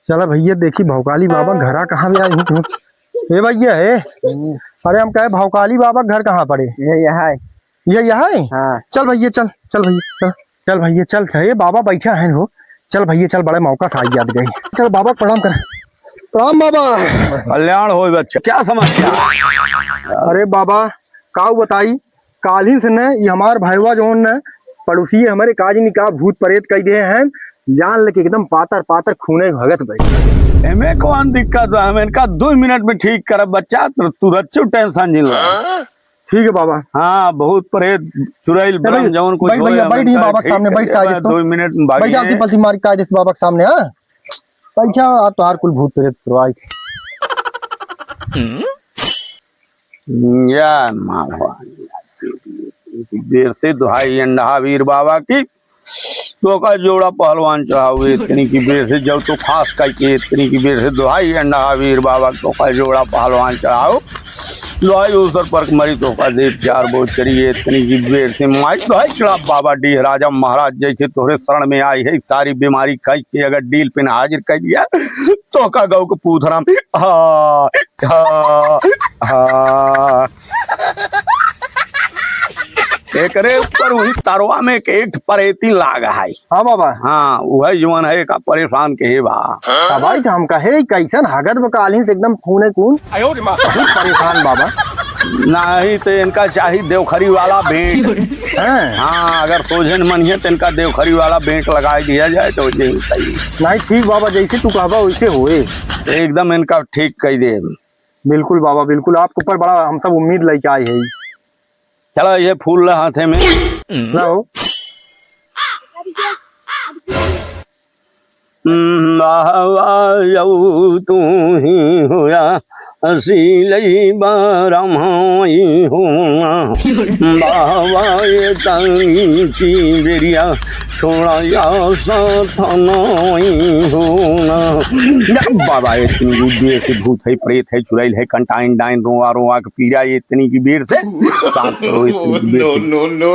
चला भैया देखी भौकाली बाबा घरा कहाँ भी आई। ए भैया है। अरे हम कहे भौकाली बाबा घर कहाँ पड़े? ये यहाँ है। ये यहाँ है। हाँ। चल भैया चल चल भैया चल भैया चल ये बाबा बैठा है हो। चल भैया चल बड़े मौका से आई याद गई। चल बाबा प्रणाम कर। प्रणाम बाबा। कल्याण हो बच्चा, क्या समस्या? अरे बाबा काऊ बताई काली से न ये हमार भाईवा जो न पड़ोसी हमारे काज निकाह भूत प्रेत कह दे हैं। जान लेके एकदम पातर पातर खूने भगत भाई। एमे कौन दिक्कत बा? हम इनका 2 मिनट में ठीक करब बच्चा, तू रच्चू टेंशन नहीं लो। ठीक है बाबा। हाँ बहुत प्रेत चुड़ैल ब्रह्म जवन कुछ बैठ भैया बैठ बाबा के सामने बैठ काज 2 मिनट में बैठ जाती पलती मारी काज बाबा के सामने। हाँ बैठा आ तो हर कुल भूत प्रेत करवाई। या मावा देर से दुहाई अंडा वीर बाबा की तो का जोड़ा पहलवान चढ़ाओ इतनी की बेर से जब तो खास करके इतनी की बेर से दुहाई अंडा वीर बाबा तो का जोड़ा पहलवान चढ़ाओ दुहाई उस पर मरी तो का देर 4 बहुत चढ़ी इतनी की बेर से माई दुहाई चढ़ा बाबा डी राजा महाराज जैसे तोहरे शरण में आई है सारी बीमारी कह के अगर डील पे हाजिर कर दिया तो का गौ को पूथरा हाँ हाँ हाँ एकरे ऊपर वही तरवा में एक परेती लागा है। हाँ बाबा। हाँ वही जवन है का परेशान के है बा। भाई हम कहे कैसन हागत बकालीन से एकदम खूने कून बहुत परेशान बाबा। नहीं तो इनका चाहिए देवखरी वाला भेंट। हाँ अगर सोझन मन है तो इनका देवखरी वाला भेंट लगा दिया जाए तो सही। नहीं ठीक बाबा जैसे तू कहबा वैसे होए एकदम इनका ठीक कह दे। बिल्कुल बाबा बिल्कुल आपके ऊपर बड़ा हम सब उम्मीद लेके आए है। चलो ये फूल हाथे में लो। तू ही होया असीलई बारमाई होना बाबा ये तंगी की बेरिया छोड़ा या साथनाई होना बाबा इतनी बेर से भूत है प्रेत है चुड़ैल है कंटाइन डाइन रोआ रोआ के पीड़ा इतनी की बेर से शांत करो इतनी की बेर से। नो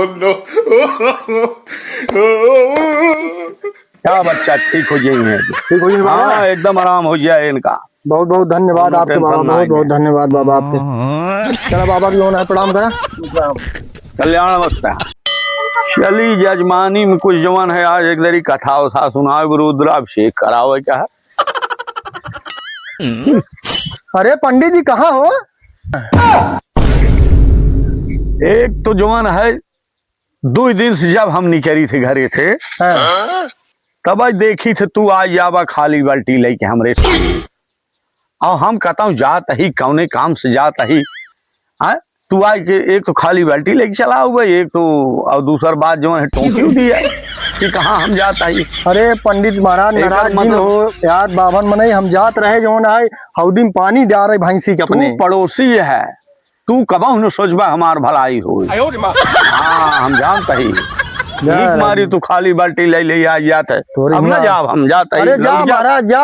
क्या बच्चा ठीक हो जाएंगे। ठीक हो जाएंगे बाबा। हाँ एकदम आराम हो जाए इनका। बहुत बहुत धन्यवाद आपके बाबा बहुत बहुत धन्यवाद बाबा आपके। चलो बाबा की होना है प्रणाम करा। कल्याण अवस्था चली जजमानी में कुछ जवान है आज एक दरी कथा उठा सुनाओ रुद्राभिषेक कराओ क्या है। अरे पंडित जी कहाँ हो? एक तो जवान है 2 दिन से जब हम निकली थे घरे से तब देखी थे तू आज जावा खाली बाल्टी लेके हमरे और हम कहता हूँ जात ही कौने काम से जात ही तू आज के एक तो खाली बाल्टी लेके चला हुआ एक तो और दूसर बात जो है टोंकी दिया कि कहाँ हम जाता ही। अरे पंडित महाराज नाराज मतलब हो यार बाभन मने हम जात रहे जो है हौदी में पानी डाल रहे भैंसी के अपने पड़ोसी है तू कबहू न सोचबा हमार भलाई हो। हाँ हम जानता ही मारी तू खाली बाल्टी ले ले जात है हम ना जाब हम जाता अरे जा महाराज जा